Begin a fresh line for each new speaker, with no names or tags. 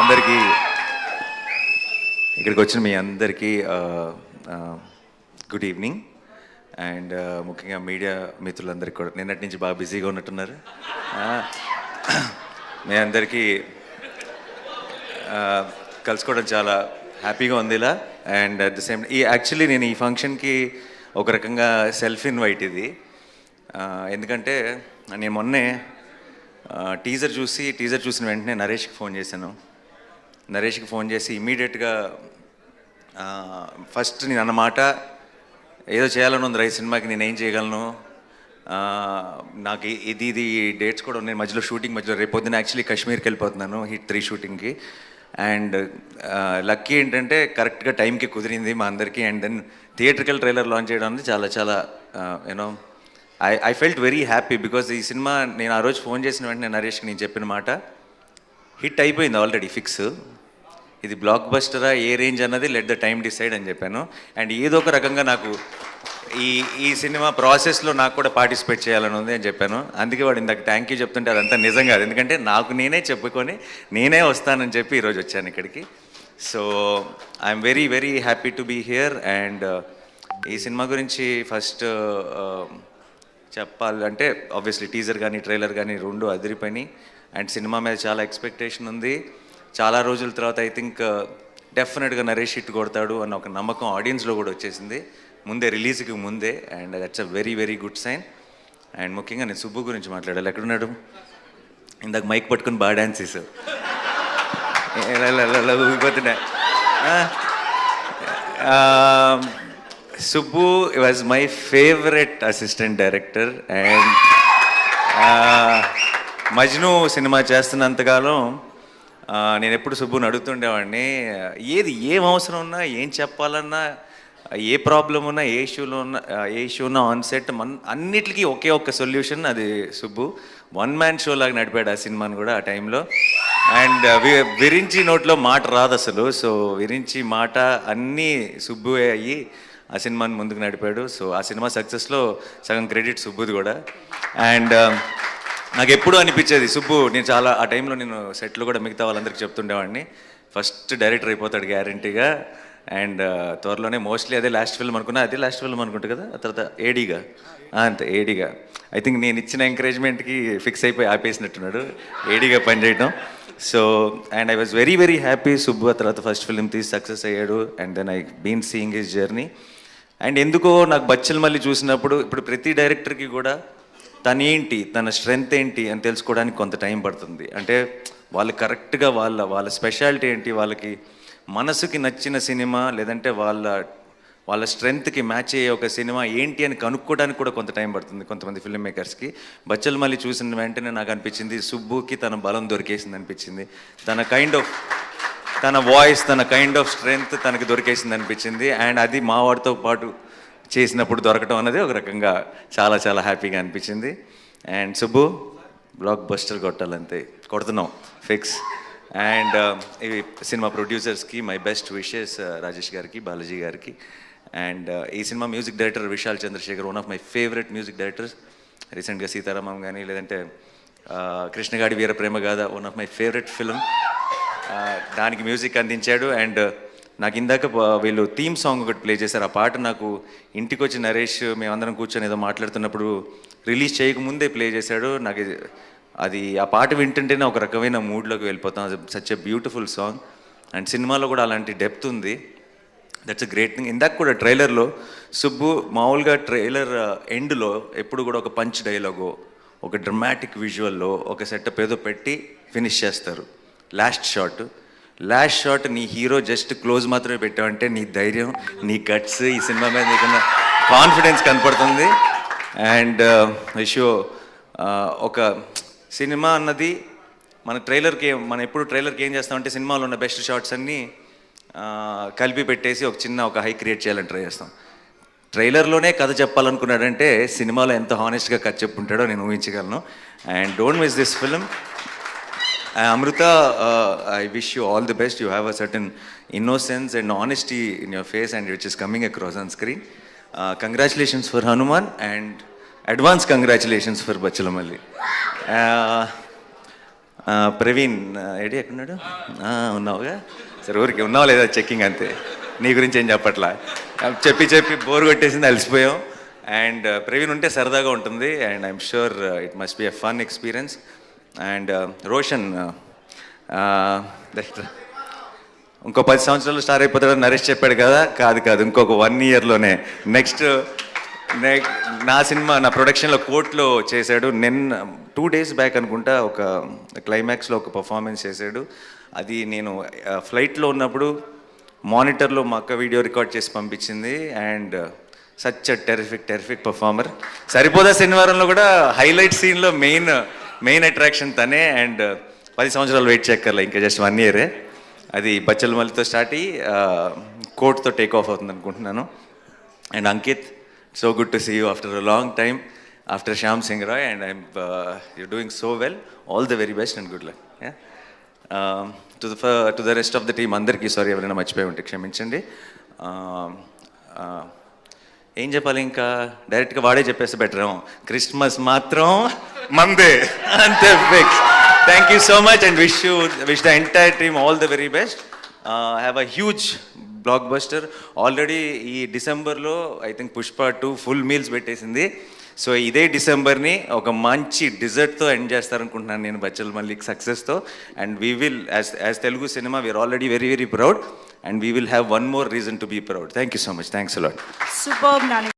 అందరికీ ఇక్కడికి వచ్చిన మీ అందరికీ గుడ్ ఈవినింగ్. అండ్ ముఖ్యంగా మీడియా మిత్రులందరికీ కూడా నిన్నటి నుంచి బాగా బిజీగా ఉన్నట్టున్నారు. మీ అందరికీ కలుసుకోవడం చాలా హ్యాపీగా ఉంది ఇలా. And at the same actually నేను ఈ ఫంక్షన్కి ఒక రకంగా సెల్ఫ్ ఇన్వైట్ ఇది. ఎందుకంటే నేను మొన్నే టీజర్ చూసిన వెంటనే నరేష్కి ఫోన్ చేశాను. నరేష్కి ఫోన్ చేసి ఇమీడియట్గా ఫస్ట్ నేను అన్నమాట, ఏదో చేయాలని ఉంది ఈ సినిమాకి, నేను ఏం చేయగలను, నాకు ఇది డేట్స్ కూడా ఉన్నాయి మధ్యలో, షూటింగ్ మధ్యలో రేపు పొద్దున్న యాక్చువల్లీ కాశ్మీర్కి వెళ్ళిపోతున్నాను హిట్ 3 షూటింగ్కి. అండ్ లక్కీ ఏంటంటే కరెక్ట్గా టైంకి కుదిరింది మా అందరికీ. And then theatrical trailer launch చేయడం అనేది చాలా చాలా you know I felt very happy. Because ఈ సినిమా నేను ఆ రోజు ఫోన్ చేసిన వెంటనే నరేష్కి నేను చెప్పిన మాట, హిట్ అయిపోయింది ఆల్రెడీ ఫిక్స్, ఇది బ్లాక్ బస్టరా ఏ రేంజ్ అన్నది లెట్ ద టైమ్ డిసైడ్ అని చెప్పాను. అండ్ ఏదో ఒక రకంగా నాకు ఈ సినిమా ప్రాసెస్లో నాకు కూడా పార్టిసిపేట్ చేయాలని ఉంది అని చెప్పాను. అందుకే వాడు ఇందాక థ్యాంక్ యూ చెప్తుంటే అదంతా నిజం కాదు, ఎందుకంటే నాకు నేనే చెప్పుకొని నేనే వస్తానని చెప్పి ఈరోజు వచ్చాను ఇక్కడికి. So I'm very very happy to be here. And ఈ సినిమా గురించి ఫస్ట్ చెప్పాలంటే ఆబ్వియస్లీ టీజర్ కానీ ట్రైలర్ కానీ రెండు అదిరిపోయినాయి. అండ్ సినిమా మీద చాలా ఎక్స్పెక్టేషన్ ఉంది. చాలా రోజుల తర్వాత ఐ థింక్ డెఫినెట్గా నరేష్ హిట్ కొడతాడు అన్న ఒక నమ్మకం ఆడియన్స్లో కూడా వచ్చేసింది ముందే, రిలీజ్కి ముందే. And that's a very very good sign. And ముఖ్యంగా నేను సుబ్బు గురించి మాట్లాడాలి. ఎక్కడున్నాడు? ఇందాక మైక్ పట్టుకుని బాగా డ్యాన్స్ చేశావు, ఊగిపోతున్నా. Subbu was my favourite assistant director. And Majnu cinema చేస్తున్నంతకాలం నేను ఎప్పుడు సుబ్బుని అడుగుతుండేవాడిని, ఏం అవసరం ఉన్నా, ఏం చెప్పాలన్నా, ఏ ప్రాబ్లం ఉన్నా, ఏ ఇష్యూ ఉన్నా ఆన్ సెట్ అన్నిటికీ ఒకే ఒక్క సొల్యూషన్, అది సుబ్బు. వన్ మ్యాన్ షో లాగా నడిపాడు ఆ సినిమాని కూడా ఆ టైంలో. అండ్ విరించి నోట్లో మాట రాదు అసలు. సో విరించి మాట అన్నీ సుబ్బువే అయ్యి ఆ సినిమాని ముందుకు నడిపాడు. సో ఆ సినిమా సక్సెస్లో సగం క్రెడిట్ సుబ్బుది కూడా. అండ్ నాకు ఎప్పుడూ అనిపించేది సుబ్బు, నేను చాలా ఆ టైంలో నేను సెట్లో కూడా మిగతా వాళ్ళందరికీ చెప్తుండేవాడిని, ఫస్ట్ డైరెక్టర్ అయిపోతాడు గ్యారంటీగా. అండ్ త్వరలోనే మోస్ట్లీ అదే లాస్ట్ ఫిల్మ్ అనుకున్నా, అదే లాస్ట్ ఫిల్మ్ అనుకుంటా కదా, ఆ తర్వాత ఏడీగా, అంతే ఏడీగా. ఐ థింక్ నేను ఇచ్చిన ఎంకరేజ్మెంట్కి ఫిక్స్ అయిపోయి ఆపేసినట్టున్నాడు ఏడీగా పనిచేయడం. So and I was very very happy. Subbu ఆ తర్వాత ఫస్ట్ ఫిల్మ్ తీసి సక్సెస్ అయ్యాడు. And then I been seeing his journey. And ఎందుకో నాకు బచ్చల్ మళ్ళీ చూసినప్పుడు, ఇప్పుడు ప్రతి డైరెక్టర్కి కూడా తనేంటి, తన స్ట్రెంగ్త్ ఏంటి అని తెలుసుకోవడానికి కొంత టైం పడుతుంది. అంటే వాళ్ళు కరెక్ట్గా వాళ్ళ స్పెషాలిటీ ఏంటి, వాళ్ళకి మనసుకి నచ్చిన సినిమా లేదంటే వాళ్ళ స్ట్రెంగ్త్కి మ్యాచ్ అయ్యే ఒక సినిమా ఏంటి అని కనుక్కోవడానికి కూడా కొంత టైం పడుతుంది కొంతమంది ఫిల్మ్ మేకర్స్కి. బచ్చల్ మళ్ళీ చూసిన వెంటనే నాకు అనిపించింది సుబ్బుకి తన బలం దొరికేసింది అనిపించింది. తన వాయిస్, తన కైండ్ ఆఫ్ స్ట్రెంగ్త్ తనకి దొరికేసింది అనిపించింది. అండ్ అది మా వాడితో పాటు చేసినప్పుడు దొరకటం అనేది ఒక రకంగా చాలా చాలా హ్యాపీగా అనిపించింది. అండ్ సుబ్బు బ్లాక్ బస్టర్ కొట్టాలంతే, కొడుతున్నాం ఫిక్స్. అండ్ ఇవి సినిమా ప్రొడ్యూసర్స్కి మై బెస్ట్ విషెస్, రాజేష్ గారికి, బాలాజీ గారికి. అండ్ ఈ cinema music director Vishal Chandrasekhar, one of my favourite music directors. రీసెంట్గా సీతారామం కానీ లేదంటే Krishnagadi Veeraprema Gaadha, one of my favourite film, దానికి మ్యూజిక్ అందించాడు. అండ్ నాకు ఇందాక వీళ్ళు థీమ్ సాంగ్ ఒకటి ప్లే చేశారు. ఆ పాట నాకు ఇంటికి వచ్చి నరేష్ మేమందరం కూర్చొని ఏదో మాట్లాడుతున్నప్పుడు రిలీజ్ చేయకముందే ప్లే చేశాడు. నాకు అది ఆ పాట వింటుంటేనే ఒక రకమైన మూడ్లోకి వెళ్ళిపోతాం. Such a beautiful song. And సినిమాలో కూడా అలాంటి డెప్త్ ఉంది. That's a great thing. ఇందాక కూడా ట్రైలర్లో సుబ్బు మామూలుగా ట్రైలర్ ఎండ్లో ఎప్పుడు కూడా ఒక పంచ్ డైలాగో, ఒక డ్రమాటిక్ విజువల్లో ఒక సెటప్ ఏదో పెట్టి ఫినిష్ చేస్తారు. లాస్ట్ షాట్ నీ హీరో జస్ట్ క్లోజ్ మాత్రమే పెట్టావంటే నీ ధైర్యం, నీ గట్స్, ఈ సినిమా మీద నీకున్న కాన్ఫిడెన్స్ కనపడుతుంది. అండ్ విషో ఒక సినిమా అన్నది మనం ఎప్పుడు ట్రైలర్కి ఏం చేస్తామంటే సినిమాలో ఉన్న బెస్ట్ షాట్స్ అన్నీ కలిపి పెట్టేసి ఒక హై క్రియేట్ చేయాలని ట్రై చేస్తాం. ట్రైలర్లోనే కథ చెప్పాలనుకున్నాడంటే సినిమాలో ఎంత హానెస్ట్గా కథ చెప్పుంటాడో నేను ఊహించగలను. And don't miss this film. Amrita, I wish you all the best. You have a certain innocence and honesty in your face, and which is coming across on screen. Congratulations for Hanuman, and advance congratulations for Bachalamalli. Praveen AD ఎక్కడున్నాడు? ఉన్నావుగా, సరే ఊరికి ఉన్నావా లేదా checking అంతే, నీ గురించి ఏం చెప్పట్లా. చెప్పి చెప్పి బోర్ కొట్టేసింది, అలసిపోయాం. అండ్ ప్రవీణ్ ఉంటే సరదాగా ఉంటుంది, and I'm sure it must be a fun experience. And Roshan ఇంకో 10 సంవత్సరాలు స్టార్ అయిపోతాడని నరేష్ చెప్పాడు కదా, కాదు కాదు, ఇంకొక 1 ఇయర్లోనే నెక్స్ట్ నా సినిమా నా ప్రొడక్షన్లో కోర్టులో చేశాడు. 2 days బ్యాక్ అనుకుంటా ఒక క్లైమాక్స్లో ఒక పర్ఫార్మెన్స్ చేశాడు. అది నేను ఫ్లైట్లో ఉన్నప్పుడు మానిటర్లో మా అక్క వీడియో రికార్డ్ చేసి పంపించింది. And such a terrific performer. సరిపోదా శనివారంలో కూడా హైలైట్ సీన్లో మెయిన్ అట్రాక్షన్ తనే. అండ్ 10 సంవత్సరాలు వెయిట్ చేయక్కర్లే, ఇంకా జస్ట్ 1 year. అది బచ్చల్ మల్లితో స్టార్ట్ అయ్యి కోర్టుతో టేక్ ఆఫ్ అవుతుంది అనుకుంటున్నాను. And Ankit, so good to see you after a long time, after Shyam Singh Roy, and you're doing so well. All the very best and good luck. Yeah. To the rest of the team, andarki sorry ఎవరైనా మర్చిపోయి ఉంటే క్షమించండి. ఏం చెప్పాలి, ఇంకా డైరెక్ట్గా వాడే చెప్పేస్తే బెటర్. క్రిస్మస్ మాత్రం మందే, అంతే fix. Thank you so much and wish the entire team all the very best. Have a huge blockbuster. Already ఈ డిసెంబర్లో I think Pushpa 2 full meals పెట్టేసింది. సో ఇదే డిసెంబర్ని ఒక మంచి డిజర్ట్తో ఎండ్ చేస్తారనుకుంటున్నాను నేను బచ్చల్ మల్లిక్ సక్సెస్తో. And we will as Telugu cinema we're already very very proud, and we will have 1 more reason to be proud. Thank you so much. Thanks a lot.
Superb, Nani.